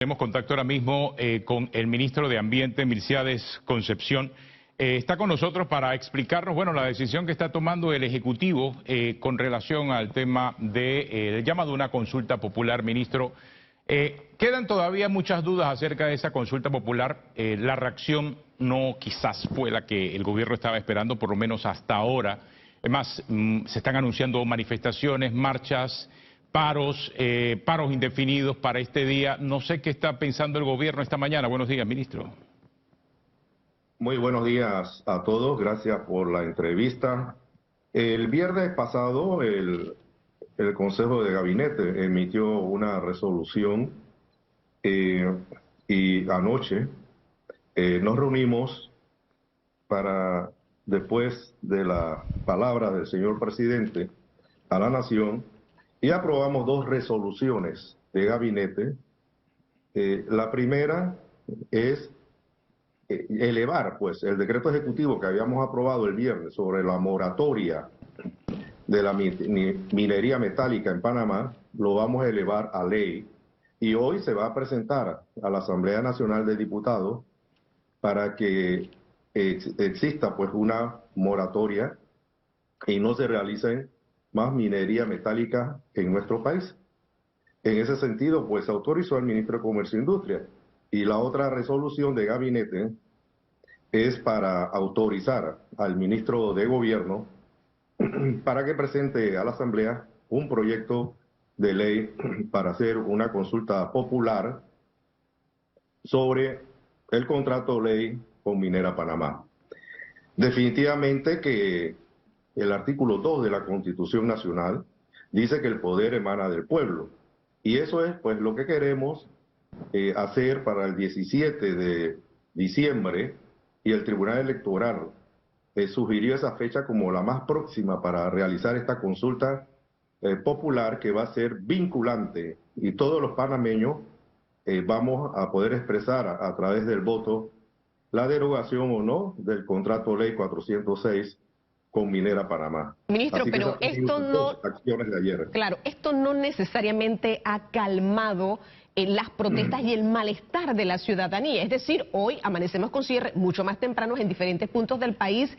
Tenemos contacto ahora mismo con el ministro de Ambiente, Milciades Concepción. Está con nosotros para explicarnos, bueno, la decisión que está tomando el Ejecutivo con relación al tema del llamado a una consulta popular, ministro. Quedan todavía muchas dudas acerca de esa consulta popular. La reacción no quizás fue la que el gobierno estaba esperando, por lo menos hasta ahora. Es más, se están anunciando manifestaciones, marchas, paros indefinidos para este día. No sé qué está pensando el gobierno esta mañana. Buenos días, ministro. Muy buenos días a todos, gracias por la entrevista. El viernes pasado el Consejo de Gabinete emitió una resolución y anoche nos reunimos para, después de la palabra del señor presidente a la Nación, y aprobamos dos resoluciones de gabinete. La primera es elevar pues el decreto ejecutivo que habíamos aprobado el viernes sobre la moratoria de la minería metálica en Panamá, lo vamos a elevar a ley, y hoy se va a presentar a la Asamblea Nacional de Diputados para que exista pues una moratoria y no se realice más minería metálica en nuestro país. En ese sentido, pues se autorizó al ministro de Comercio e Industria. Y la otra resolución de gabinete es para autorizar al ministro de Gobierno para que presente a la Asamblea un proyecto de ley para hacer una consulta popular sobre el contrato ley con Minera Panamá. Definitivamente que el artículo 2 de la Constitución Nacional dice que el poder emana del pueblo. Y eso es pues lo que queremos hacer para el 17 de diciembre, y el Tribunal Electoral sugirió esa fecha como la más próxima para realizar esta consulta popular, que va a ser vinculante, y todos los panameños vamos a poder expresar a través del voto la derogación o no del contrato ley 406 con Minera Panamá. Ministro, así pero esto no, acciones de ayer. Claro, esto no necesariamente ha calmado las protestas y el malestar de la ciudadanía. Es decir, hoy amanecemos con cierre mucho más tempranos en diferentes puntos del país.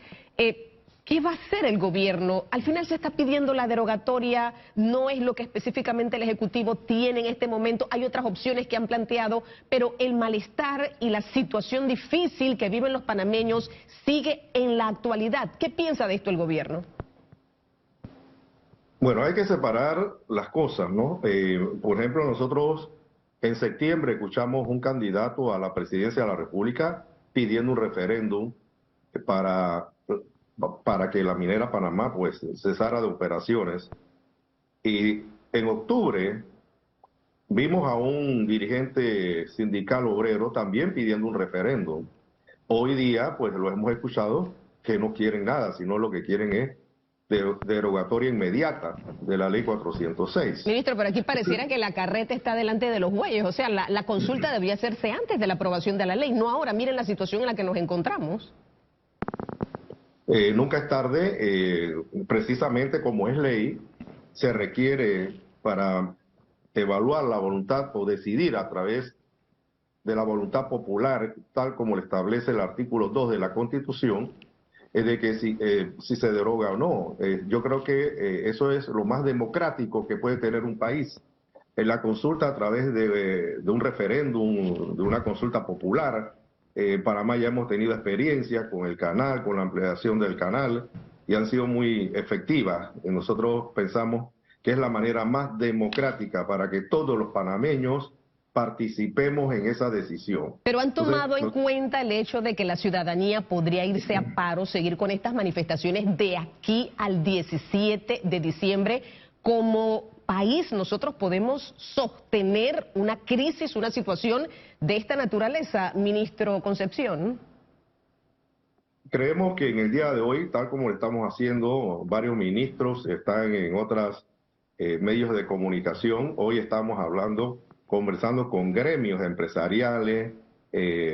¿Qué va a hacer el gobierno? Al final se está pidiendo la derogatoria, no es lo que específicamente el Ejecutivo tiene en este momento, hay otras opciones que han planteado, pero el malestar y la situación difícil que viven los panameños sigue en la actualidad. ¿Qué piensa de esto el gobierno? Bueno, hay que separar las cosas, ¿no? Por ejemplo, nosotros en septiembre escuchamos un candidato a la presidencia de la República pidiendo un referéndum para que la minera Panamá pues cesara de operaciones. Y en octubre vimos a un dirigente sindical obrero también pidiendo un referéndum. Hoy día pues lo hemos escuchado que no quieren nada, sino lo que quieren es derogatoria inmediata de la ley 406. Ministro, pero aquí pareciera que la carreta está delante de los bueyes, o sea, la consulta debía hacerse antes de la aprobación de la ley, no ahora. Miren la situación en la que nos encontramos. Nunca es tarde, precisamente como es ley, se requiere para evaluar la voluntad o decidir a través de la voluntad popular, tal como lo establece el artículo 2 de la Constitución, de que si se deroga o no. Yo creo que eso es lo más democrático que puede tener un país. En la consulta a través de un referéndum, de una consulta popular. En Panamá ya hemos tenido experiencia con el canal, con la ampliación del canal, y han sido muy efectivas. Nosotros pensamos que es la manera más democrática para que todos los panameños participemos en esa decisión. Pero han tomado en cuenta el hecho de que la ciudadanía podría irse a paro, seguir con estas manifestaciones de aquí al 17 de diciembre. Como país nosotros podemos sostener una crisis, una situación de esta naturaleza, ministro Concepción. Creemos que en el día de hoy, tal como lo estamos haciendo, varios ministros están en otros medios de comunicación. Hoy estamos conversando con gremios empresariales,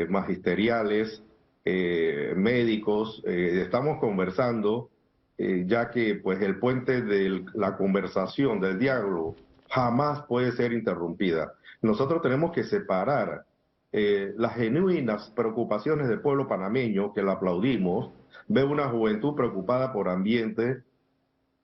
magisteriales, médicos. Estamos conversando, ya que pues el puente de la conversación, del diálogo, jamás puede ser interrumpida. nosotros tenemos que separar las genuinas preocupaciones del pueblo panameño, que la aplaudimos. Veo una juventud preocupada por ambiente.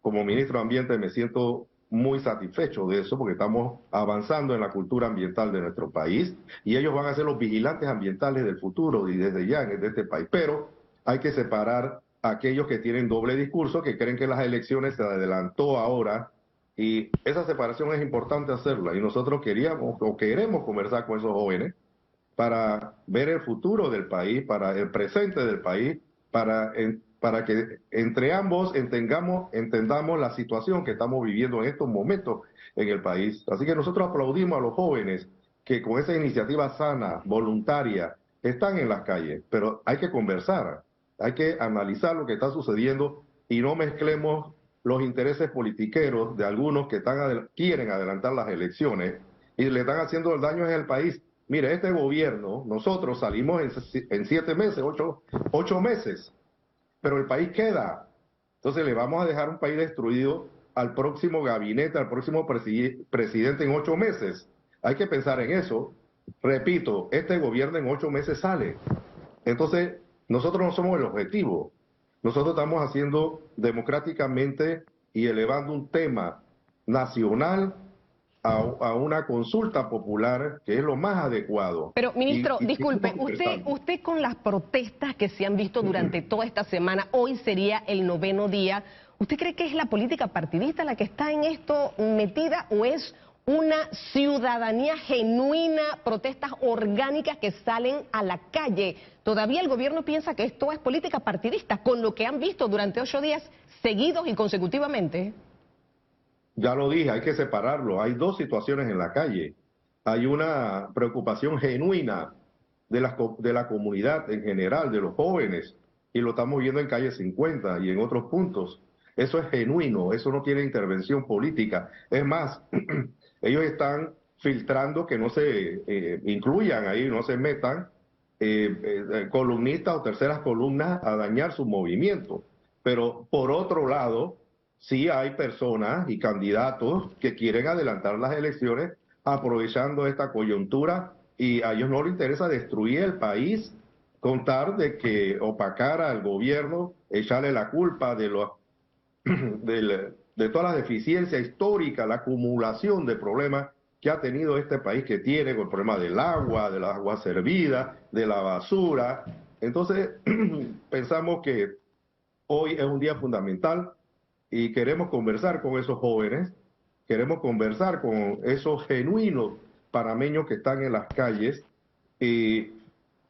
Como ministro de Ambiente me siento muy satisfecho de eso, porque estamos avanzando en la cultura ambiental de nuestro país, y ellos van a ser los vigilantes ambientales del futuro y desde ya en este país. Pero hay que separar a aquellos que tienen doble discurso, que creen que las elecciones se adelantó ahora, y esa separación es importante hacerla, y nosotros queríamos o queremos conversar con esos jóvenes para ver el futuro del país, para el presente del país, para que entre ambos entendamos la situación que estamos viviendo en estos momentos en el país. Así que nosotros aplaudimos a los jóvenes que con esa iniciativa sana, voluntaria, están en las calles, pero hay que conversar, hay que analizar lo que está sucediendo y no mezclemos los intereses politiqueros de algunos que quieren adelantar las elecciones y le están haciendo el daño en el país. Mire, este gobierno, nosotros salimos en 7 meses, 8 meses, pero el país queda. Entonces le vamos a dejar un país destruido al próximo gabinete, al próximo presidente en 8 meses. Hay que pensar en eso. Repito, este gobierno en 8 meses sale. Entonces, nosotros no somos el objetivo. Nosotros estamos haciendo democráticamente y elevando un tema nacional a una consulta popular, que es lo más adecuado. Pero, ministro, Y disculpe, seguimos conversando. usted con las protestas que se han visto durante toda esta semana, hoy sería el 9º día, ¿usted cree que es la política partidista la que está en esto metida o es una ciudadanía genuina, protestas orgánicas que salen a la calle? Todavía el gobierno piensa que esto es política partidista, con lo que han visto durante 8 días seguidos y consecutivamente. Ya lo dije, hay que separarlo. Hay dos situaciones en la calle. Hay una preocupación genuina de la comunidad en general, de los jóvenes, y lo estamos viendo en calle 50 y en otros puntos. Eso es genuino, eso no tiene intervención política. Es más, ellos están filtrando que no se incluyan ahí, no se metan columnistas o terceras columnas a dañar su movimiento. Pero por otro lado, sí hay personas y candidatos que quieren adelantar las elecciones aprovechando esta coyuntura, y a ellos no les interesa destruir el país, contar de que opacar al gobierno, echarle la culpa de todas las deficiencias históricas, la acumulación de problemas que ha tenido este país, que tiene con el problema del agua servida, de la basura. Entonces, pensamos que hoy es un día fundamental y queremos conversar con esos jóvenes, queremos conversar con esos genuinos panameños que están en las calles,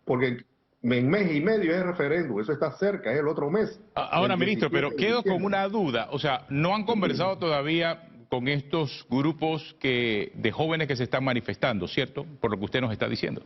porque en mes y medio es referéndum, eso está cerca, es el otro mes. Ahora, ministro, pero quedo con diciembre. una duda. O sea, ¿no han conversado todavía con estos grupos de jóvenes que se están manifestando, cierto? Por lo que usted nos está diciendo.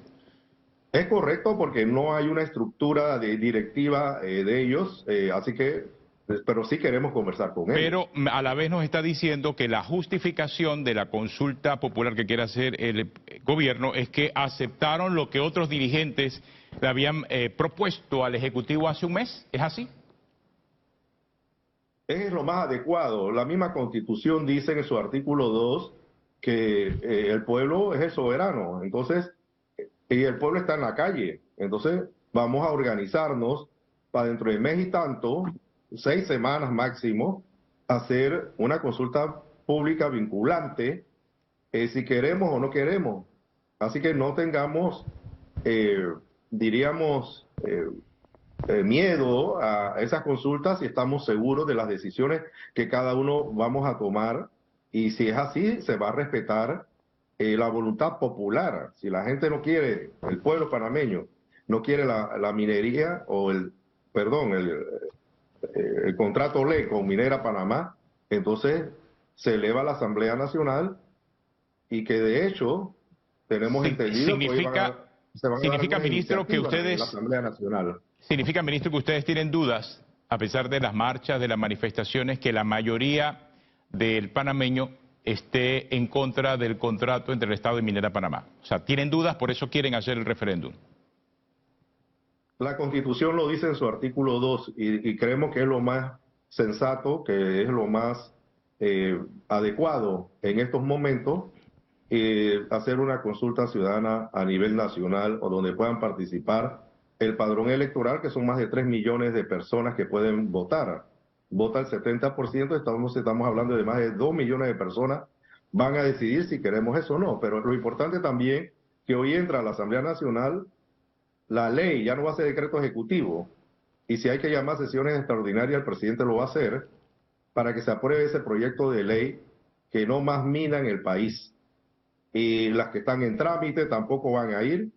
Es correcto, porque no hay una estructura directiva de ellos, así que, pero sí queremos conversar con ellos. Pero a la vez nos está diciendo que la justificación de la consulta popular que quiere hacer el gobierno es que aceptaron lo que otros dirigentes le habían propuesto al Ejecutivo hace un mes. ¿Es así? Es lo más adecuado. La misma Constitución dice en su artículo 2 que el pueblo es el soberano. Entonces, y el pueblo está en la calle. Entonces, vamos a organizarnos para dentro de mes y tanto, 6 semanas máximo, hacer una consulta pública vinculante, si queremos o no queremos. Así que no tengamos, diríamos, miedo a esas consultas si estamos seguros de las decisiones que cada uno vamos a tomar, y si es así, se va a respetar la voluntad popular. Si la gente no quiere, el pueblo panameño no quiere la minería o el contrato ley con Minera Panamá, entonces se eleva a la Asamblea Nacional, y que de hecho tenemos entendido que hoy se van a dar unas ministro, que iniciativas en ustedes... la Asamblea Nacional. Significa, ministro, que ustedes tienen dudas, a pesar de las marchas, de las manifestaciones, que la mayoría del panameño esté en contra del contrato entre el Estado y Minera Panamá. O sea, tienen dudas, por eso quieren hacer el referéndum. La Constitución lo dice en su artículo 2 y creemos que es lo más sensato, que es lo más adecuado en estos momentos, hacer una consulta ciudadana a nivel nacional o donde puedan participar el padrón electoral, que son más de 3 millones de personas que pueden votar. Vota el 70%, estamos hablando de más de 2 millones de personas, van a decidir si queremos eso o no. Pero lo importante también que hoy entra a la Asamblea Nacional la ley, ya no va a ser decreto ejecutivo, y si hay que llamar sesiones extraordinarias, el presidente lo va a hacer para que se apruebe ese proyecto de ley que no más mina en el país. Y las que están en trámite tampoco van a ir,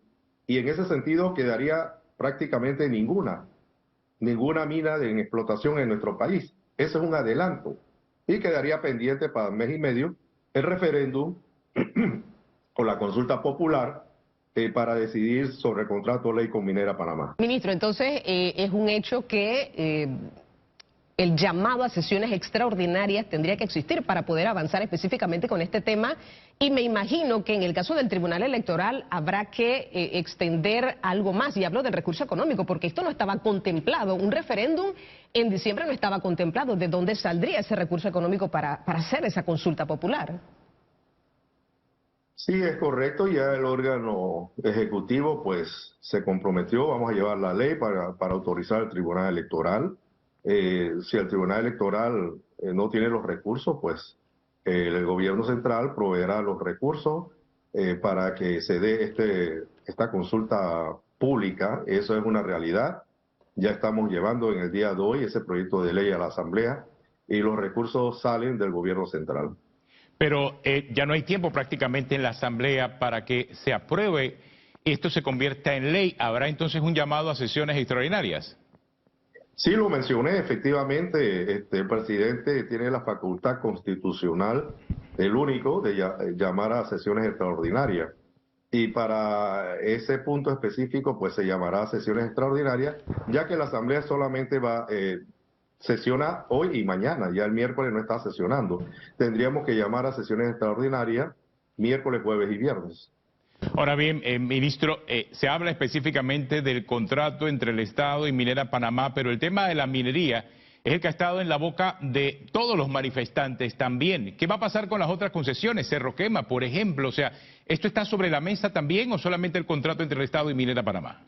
y en ese sentido quedaría prácticamente ninguna mina en explotación en nuestro país. Eso es un adelanto. Y quedaría pendiente para mes y medio el referéndum o la consulta popular para decidir sobre el contrato ley con Minera Panamá. Ministro, entonces es un hecho que el llamado a sesiones extraordinarias tendría que existir para poder avanzar específicamente con este tema, y me imagino que en el caso del Tribunal Electoral habrá que extender algo más, y hablo del recurso económico, porque esto no estaba contemplado, un referéndum en diciembre no estaba contemplado. ¿De dónde saldría ese recurso económico para hacer esa consulta popular? Sí, es correcto, ya el órgano ejecutivo pues se comprometió, vamos a llevar la ley para autorizar al Tribunal Electoral. Si el Tribunal Electoral no tiene los recursos, pues el gobierno central proveerá los recursos para que se dé esta consulta pública. Eso es una realidad. Ya estamos llevando en el día de hoy ese proyecto de ley a la Asamblea y los recursos salen del gobierno central. Pero ya no hay tiempo prácticamente en la Asamblea para que se apruebe y esto se convierta en ley. ¿Habrá entonces un llamado a sesiones extraordinarias? Sí, lo mencioné, efectivamente, el presidente tiene la facultad constitucional, el único, de llamar a sesiones extraordinarias. Y para ese punto específico, pues se llamará a sesiones extraordinarias, ya que la Asamblea solamente sesiona hoy y mañana, ya el miércoles no está sesionando. Tendríamos que llamar a sesiones extraordinarias miércoles, jueves y viernes. Ahora bien, ministro, se habla específicamente del contrato entre el Estado y Minera Panamá, pero el tema de la minería es el que ha estado en la boca de todos los manifestantes también. ¿Qué va a pasar con las otras concesiones? Cerro Quema, por ejemplo. O sea, ¿esto está sobre la mesa también o solamente el contrato entre el Estado y Minera Panamá?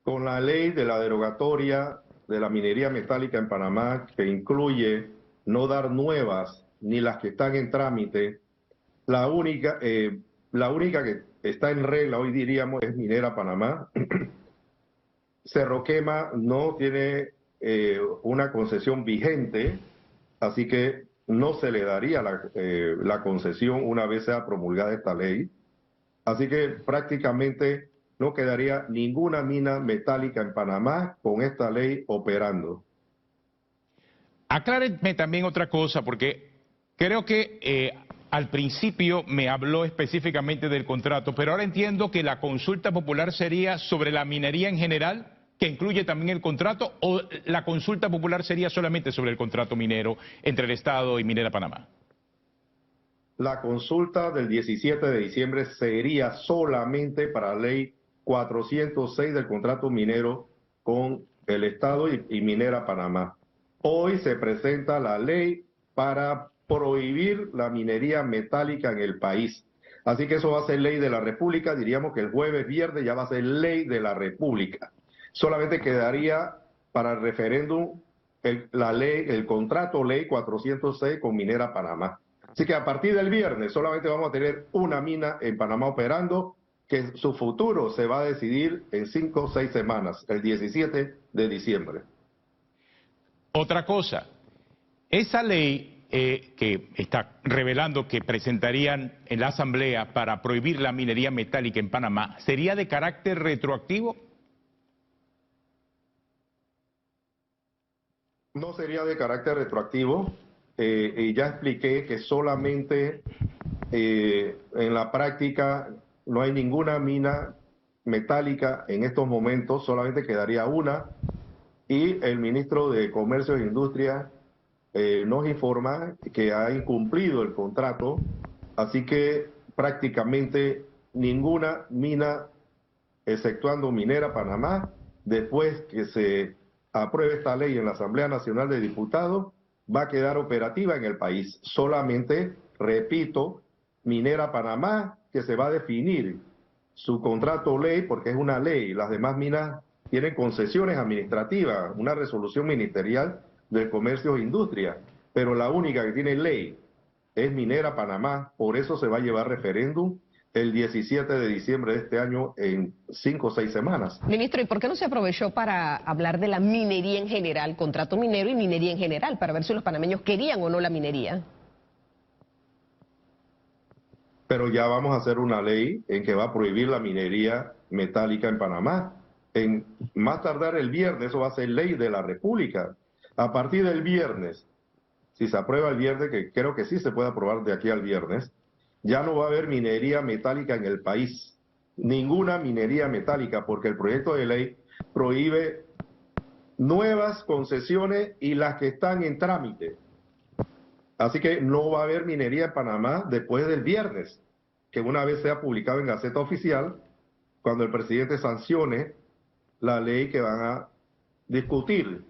Con la ley de la derogatoria de la minería metálica en Panamá, que incluye no dar nuevas ni las que están en trámite, la única que está en regla hoy diríamos es Minera Panamá. Cerro Quema no tiene una concesión vigente, así que no se le daría la concesión una vez sea promulgada esta ley. Así que prácticamente no quedaría ninguna mina metálica en Panamá con esta ley operando. Aclárenme también otra cosa, porque creo que al principio me habló específicamente del contrato, pero ahora entiendo que la consulta popular sería sobre la minería en general, que incluye también el contrato, o la consulta popular sería solamente sobre el contrato minero entre el Estado y Minera Panamá. La consulta del 17 de diciembre sería solamente para la ley 406 del contrato minero con el Estado y Minera Panamá. Hoy se presenta la ley para prohibir la minería metálica en el país. Así que eso va a ser ley de la República. Diríamos que el jueves, viernes ya va a ser ley de la República. Solamente quedaría para el referéndum el contrato ley 406 con Minera Panamá. Así que a partir del viernes solamente vamos a tener una mina en Panamá operando, que su futuro se va a decidir en 5 o 6 semanas, el 17 de diciembre. Otra cosa, esa ley que está revelando que presentarían en la Asamblea para prohibir la minería metálica en Panamá, ¿sería de carácter retroactivo? No sería de carácter retroactivo. Y ya expliqué que solamente en la práctica no hay ninguna mina metálica en estos momentos, solamente quedaría una, y el ministro de Comercio e Industria nos informa que ha incumplido el contrato, así que prácticamente ninguna mina, exceptuando Minera Panamá, después que se apruebe esta ley en la Asamblea Nacional de Diputados, va a quedar operativa en el país. Solamente, repito, Minera Panamá, que se va a definir su contrato ley, porque es una ley. Las demás minas tienen concesiones administrativas, una resolución ministerial del Comercio e Industria, pero la única que tiene ley es Minera Panamá. Por eso se va a llevar referéndum el 17 de diciembre de este año, en 5 o 6 semanas. Ministro, ¿y por qué no se aprovechó para hablar de la minería en general, contrato minero y minería en general, para ver si los panameños querían o no la minería? Pero ya vamos a hacer una ley en que va a prohibir la minería metálica en Panamá. En más tardar el viernes, eso va a ser ley de la República. A partir del viernes, si se aprueba el viernes, que creo que sí se puede aprobar de aquí al viernes, ya no va a haber minería metálica en el país. Ninguna minería metálica, porque el proyecto de ley prohíbe nuevas concesiones y las que están en trámite. Así que no va a haber minería en Panamá después del viernes, que una vez sea publicado en Gaceta Oficial, cuando el presidente sancione la ley que van a discutir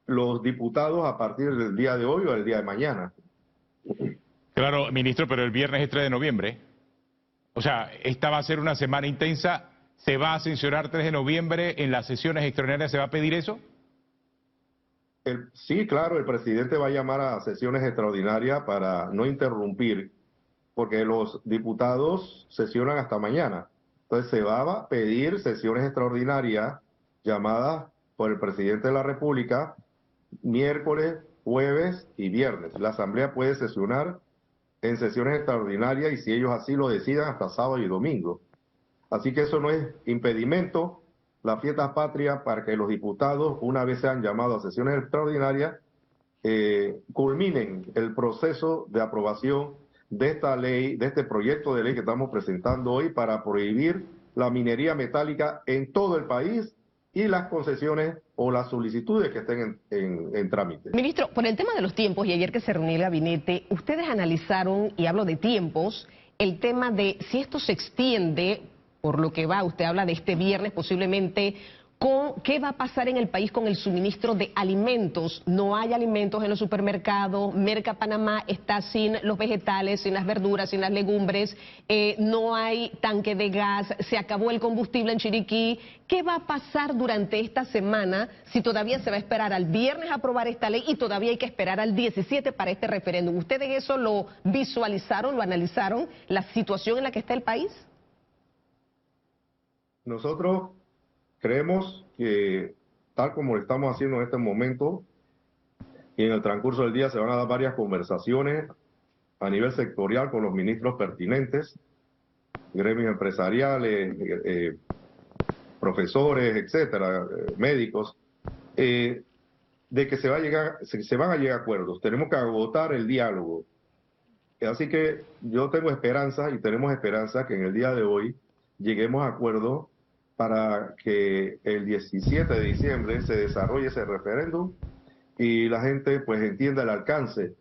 los diputados a partir del día de hoy o el día de mañana. Claro, ministro, pero el viernes es 3 de noviembre. O sea, esta va a ser una semana intensa. ¿Se va a sancionar 3 de noviembre en las sesiones extraordinarias? ¿Se va a pedir eso? Sí, claro, el presidente va a llamar a sesiones extraordinarias para no interrumpir, porque los diputados sesionan hasta mañana. Entonces se va a pedir sesiones extraordinarias llamadas por el presidente de la República miércoles, jueves y viernes. La Asamblea puede sesionar en sesiones extraordinarias y si ellos así lo decidan hasta sábado y domingo. Así que eso no es impedimento. La fiesta patria para que los diputados, una vez sean llamados a sesiones extraordinarias, culminen el proceso de aprobación de esta ley, de este proyecto de ley que estamos presentando hoy para prohibir la minería metálica en todo el país y las concesiones o las solicitudes que estén en trámite. Ministro, por el tema de los tiempos, y ayer que se reunió el gabinete, ustedes analizaron, y hablo de tiempos, el tema de si esto se extiende, por lo que va, usted habla de este viernes posiblemente, ¿qué va a pasar en el país con el suministro de alimentos? No hay alimentos en los supermercados, Merca Panamá está sin los vegetales, sin las verduras, sin las legumbres, no hay tanque de gas, se acabó el combustible en Chiriquí. ¿Qué va a pasar durante esta semana si todavía se va a esperar al viernes a aprobar esta ley y todavía hay que esperar al 17 para este referéndum? ¿Ustedes eso lo visualizaron, lo analizaron, la situación en la que está el país? Nosotros creemos que, tal como lo estamos haciendo en este momento, y en el transcurso del día se van a dar varias conversaciones a nivel sectorial con los ministros pertinentes, gremios empresariales, profesores, etcétera, médicos, de que se van a llegar a acuerdos. Tenemos que agotar el diálogo. Así que yo tengo esperanza y tenemos esperanza que en el día de hoy lleguemos a acuerdos para que el 17 de diciembre se desarrolle ese referéndum y la gente pues entienda el alcance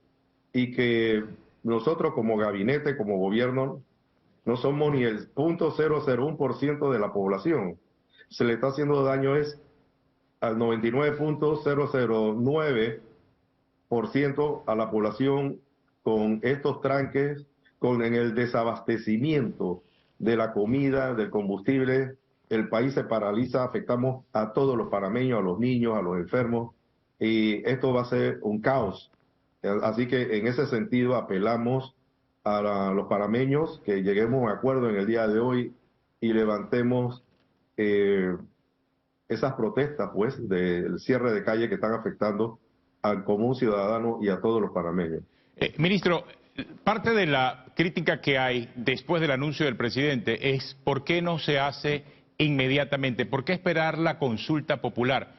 y que nosotros como gabinete, como gobierno, no somos ni el 0.001% de la población. Se le está haciendo daño es al 99.009% a la población con estos tranques, en el desabastecimiento de la comida, del combustible. El país se paraliza, afectamos a todos los panameños, a los niños, a los enfermos, y esto va a ser un caos. Así que en ese sentido apelamos a los panameños que lleguemos a un acuerdo en el día de hoy y levantemos esas protestas pues del cierre de calle que están afectando al común ciudadano y a todos los panameños. Ministro, parte de la crítica que hay después del anuncio del presidente es ¿por qué no se hace inmediatamente? ¿Por qué esperar la consulta popular?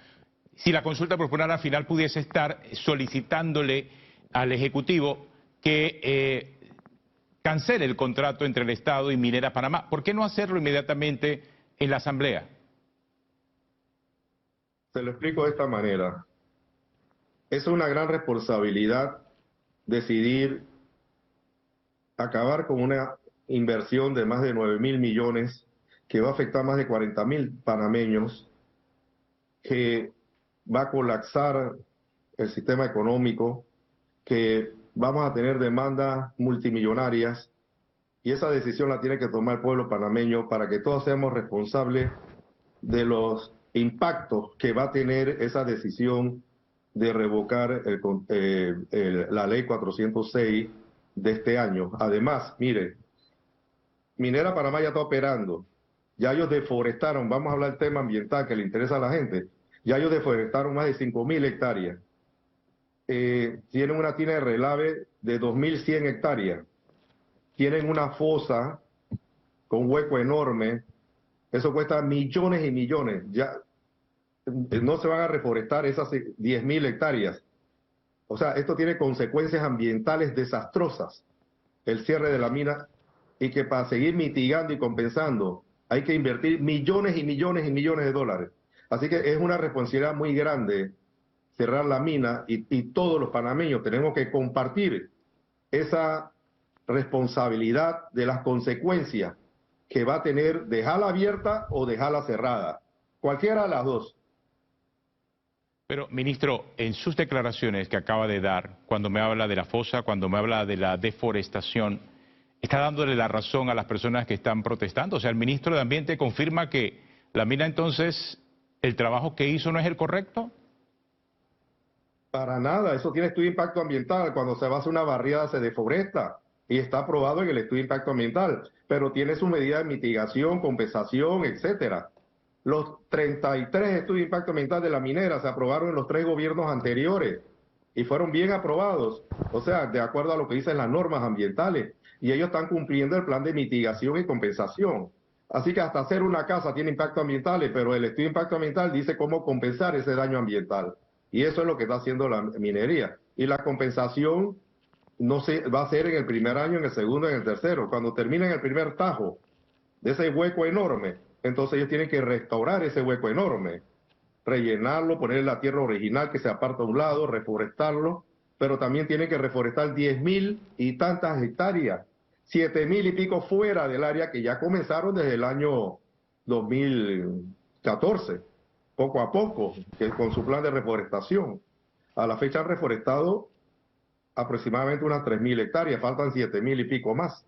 Si la consulta popular al final pudiese estar solicitándole al Ejecutivo que cancele el contrato entre el Estado y Minera Panamá, ¿por qué no hacerlo inmediatamente en la Asamblea? Se lo explico de esta manera. Es una gran responsabilidad decidir acabar con una inversión de más de 9.000 millones que va a afectar más de 40.000 panameños, que va a colapsar el sistema económico, que vamos a tener demandas multimillonarias y esa decisión la tiene que tomar el pueblo panameño para que todos seamos responsables de los impactos que va a tener esa decisión de revocar la ley 406 de este año. Además, mire, Minera Panamá ya está operando, ya ellos deforestaron, vamos a hablar del tema ambiental que le interesa a la gente, ya ellos deforestaron más de 5.000 hectáreas. Tienen una tina de relave de 2.100 hectáreas, tienen una fosa con un hueco enorme, eso cuesta millones y millones, ya no se van a reforestar esas 10.000 hectáreas. O sea, esto tiene consecuencias ambientales desastrosas, el cierre de la mina, y que para seguir mitigando y compensando hay que invertir millones y millones y millones de dólares. Así que es una responsabilidad muy grande cerrar la mina y todos los panameños tenemos que compartir esa responsabilidad de las consecuencias que va a tener dejarla abierta o dejarla cerrada. Cualquiera de las dos. Pero, ministro, en sus declaraciones que acaba de dar, cuando me habla de la fosa, cuando me habla de la deforestación, está dándole la razón a las personas que están protestando. O sea, el ministro de Ambiente confirma que la mina entonces, el trabajo que hizo no es el correcto. Para nada, eso tiene estudio de impacto ambiental. Cuando se va a hacer una barriada se deforesta y está aprobado en el estudio de impacto ambiental, pero tiene su medida de mitigación, compensación, etcétera. Los 33 estudios de impacto ambiental de la minera se aprobaron en los 3 gobiernos anteriores y fueron bien aprobados, o sea, de acuerdo a lo que dicen las normas ambientales, y ellos están cumpliendo el plan de mitigación y compensación. Así que hasta hacer una casa tiene impacto ambiental, pero el estudio de impacto ambiental dice cómo compensar ese daño ambiental. Y eso es lo que está haciendo la minería. Y la compensación no se va a ser en el primer año, en el segundo, en el tercero. Cuando terminen el primer tajo de ese hueco enorme, entonces ellos tienen que restaurar ese hueco enorme, rellenarlo, poner la tierra original que se aparta a un lado, reforestarlo, pero también tienen que reforestar 10.000 y tantas hectáreas, 7.000 y pico fuera del área que ya comenzaron desde el año 2014, poco a poco, con su plan de reforestación. A la fecha han reforestado aproximadamente unas 3.000 hectáreas, faltan 7.000 y pico más.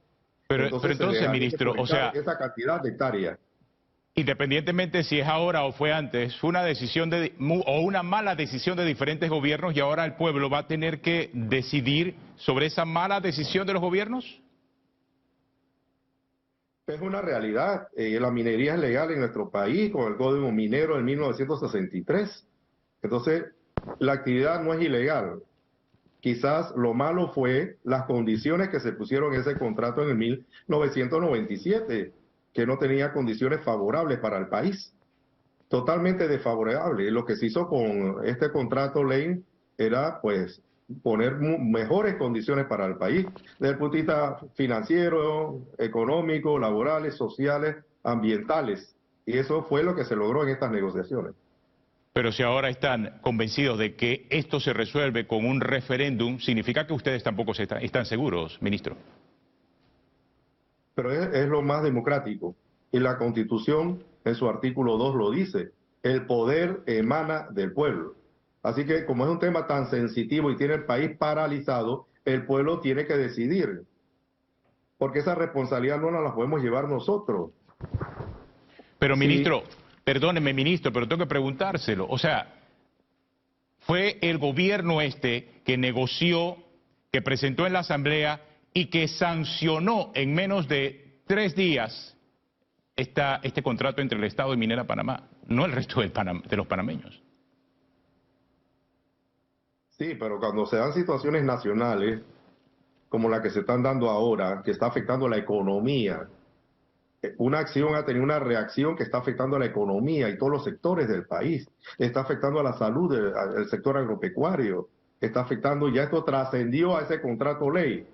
Pero entonces, ministro, o sea, esa cantidad de hectáreas. Independientemente si es ahora o fue antes, fue una decisión o una mala decisión de diferentes gobiernos y ahora el pueblo va a tener que decidir sobre esa mala decisión de los gobiernos. Es una realidad. La minería es legal en nuestro país con el Código Minero en 1963. Entonces, la actividad no es ilegal. Quizás lo malo fue las condiciones que se pusieron en ese contrato en el 1997, que no tenía condiciones favorables para el país, totalmente desfavorable. Lo que se hizo con este contrato ley era pues poner mejores condiciones para el país, desde el punto de vista financiero, económico, laborales, sociales, ambientales, y eso fue lo que se logró en estas negociaciones. Pero si ahora están convencidos de que esto se resuelve con un referéndum, significa que ustedes tampoco están seguros, ministro. Pero es lo más democrático. Y la Constitución, en su artículo 2, lo dice. El poder emana del pueblo. Así que, como es un tema tan sensitivo y tiene el país paralizado, el pueblo tiene que decidir. Porque esa responsabilidad no nos la podemos llevar nosotros. Pero, Sí. ministro, perdóneme, ministro, pero tengo que preguntárselo. O sea, fue el gobierno que negoció, que presentó en la Asamblea y que sancionó en menos de 3 días este contrato entre el Estado y Minera Panamá, no el resto de los panameños. Sí, pero cuando se dan situaciones nacionales, como la que se están dando ahora, que está afectando la economía, una acción ha tenido una reacción que está afectando a la economía y todos los sectores del país, está afectando a la salud del sector agropecuario, está afectando, ya esto trascendió a ese contrato ley.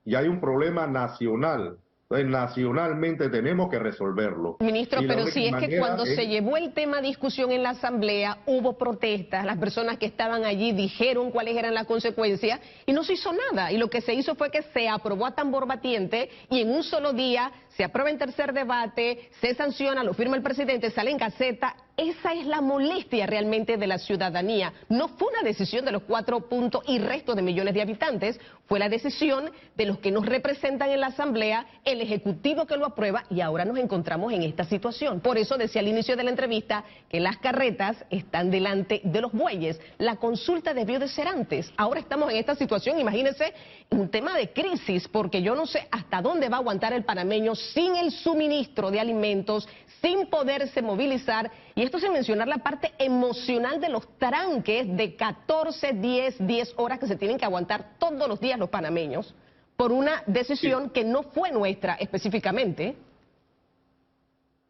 Y hay un problema nacional. Entonces, nacionalmente tenemos que resolverlo. Ministro, pero si es que cuando se llevó el tema a discusión en la Asamblea, hubo protestas, las personas que estaban allí dijeron cuáles eran las consecuencias y no se hizo nada. Y lo que se hizo fue que se aprobó a tambor batiente y en un solo día se aprueba en tercer debate, se sanciona, lo firma el presidente, sale en Gaceta. Esa es la molestia realmente de la ciudadanía. No fue una decisión de los 4 puntos y resto de millones de habitantes, fue la decisión de los que nos representan en la Asamblea, el Ejecutivo que lo aprueba, y ahora nos encontramos en esta situación. Por eso decía al inicio de la entrevista que las carretas están delante de los bueyes. La consulta debió de ser antes. Ahora estamos en esta situación, imagínense, un tema de crisis, porque yo no sé hasta dónde va a aguantar el panameño sin el suministro de alimentos, sin poderse movilizar, y esto sin mencionar la parte emocional de los tranques de 14, 10 horas que se tienen que aguantar todos los días los panameños por una decisión que no fue nuestra específicamente.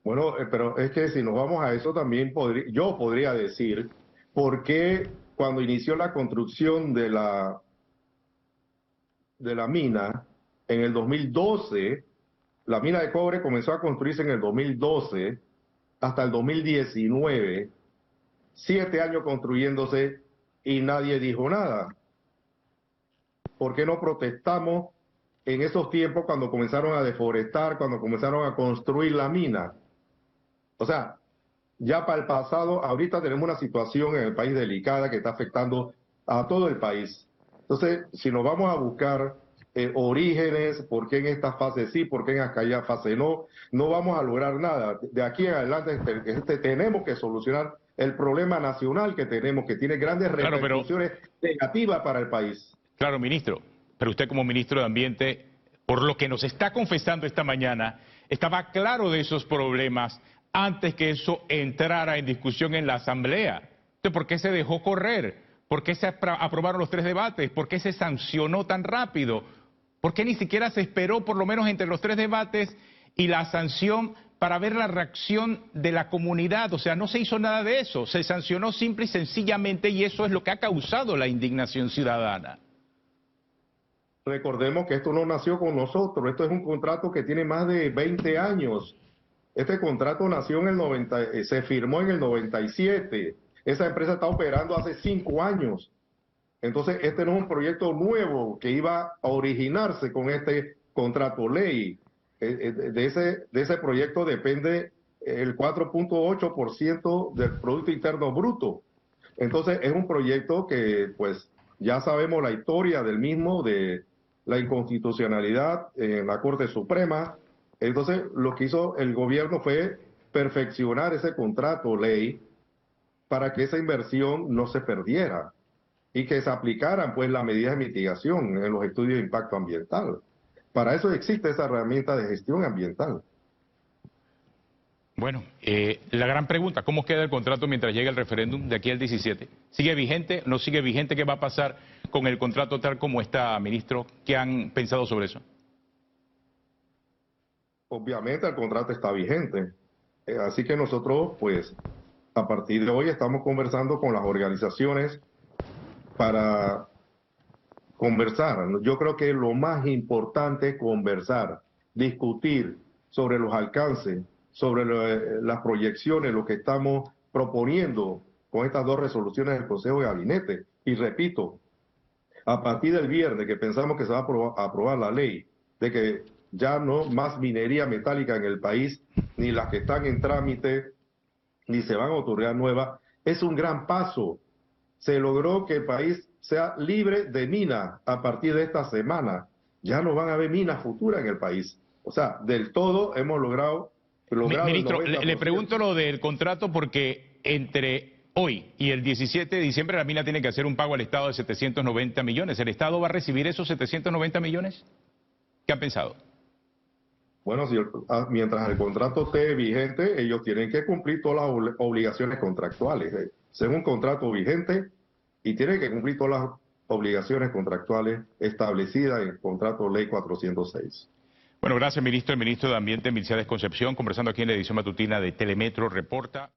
Bueno, pero es que si nos vamos a eso también yo podría decir por qué cuando inició la construcción de la mina en el 2012, la mina de cobre comenzó a construirse en el 2012 hasta el 2019, 7 años construyéndose y nadie dijo nada. ¿Por qué no protestamos en esos tiempos cuando comenzaron a deforestar, cuando comenzaron a construir la mina? O sea, ya para el pasado, ahorita tenemos una situación en el país delicada que está afectando a todo el país. Entonces, si nos vamos a buscar orígenes, por qué en esta fase sí, por qué en aquella fase no, no vamos a lograr nada. De aquí en adelante tenemos que solucionar el problema nacional que tenemos, que tiene grandes repercusiones negativas para el país. Claro, ministro, pero usted como ministro de Ambiente, por lo que nos está confesando esta mañana, estaba claro de esos problemas antes que eso entrara en discusión en la Asamblea. Entonces, ¿por qué se dejó correr? ¿Por qué se aprobaron los 3 debates? ¿Por qué se sancionó tan rápido? ¿Por qué ni siquiera se esperó por lo menos entre los 3 debates y la sanción para ver la reacción de la comunidad? O sea, no se hizo nada de eso, se sancionó simple y sencillamente, y eso es lo que ha causado la indignación ciudadana. Recordemos que esto no nació con nosotros, esto es un contrato que tiene más de 20 años. Este contrato nació en el se firmó en el 97. Esa empresa está operando hace 5 años. Entonces, este no es un proyecto nuevo que iba a originarse con este contrato ley. De ese proyecto depende el 4.8% del Producto Interno Bruto. Entonces, es un proyecto que, pues, ya sabemos la historia del mismo, de la inconstitucionalidad en la Corte Suprema. Entonces, lo que hizo el gobierno fue perfeccionar ese contrato ley para que esa inversión no se perdiera y que se aplicaran pues las medidas de mitigación en los estudios de impacto ambiental. Para eso existe esa herramienta de gestión ambiental. Bueno, la gran pregunta, ¿cómo queda el contrato mientras llegue el referéndum de aquí al 17? ¿Sigue vigente? ¿No sigue vigente? ¿Qué va a pasar con el contrato tal como está, ministro? ¿Qué han pensado sobre eso? Obviamente el contrato está vigente. Así que nosotros, pues, a partir de hoy estamos conversando con las organizaciones para conversar. Yo creo que lo más importante es conversar, discutir sobre los alcances, sobre las proyecciones, lo que estamos proponiendo con estas 2 resoluciones del Consejo de Gabinete. Y repito, a partir del viernes que pensamos que se va a aprobar la ley de que ya no más minería metálica en el país, ni las que están en trámite, ni se van a otorgar nuevas, es un gran paso. Se logró que el país sea libre de minas a partir de esta semana. Ya no van a haber minas futuras en el país. O sea, del todo hemos logrado Ministro, le pregunto lo del contrato porque entre hoy y el 17 de diciembre la mina tiene que hacer un pago al Estado de 790 millones. ¿El Estado va a recibir esos 790 millones? ¿Qué han pensado? Bueno, mientras el contrato esté vigente, ellos tienen que cumplir todas las obligaciones contractuales. Es un contrato vigente y tienen que cumplir todas las obligaciones contractuales establecidas en el contrato ley 406. Bueno, gracias, ministro. El ministro de Ambiente, Milciades Concepción, conversando aquí en la edición matutina de Telemetro Reporta.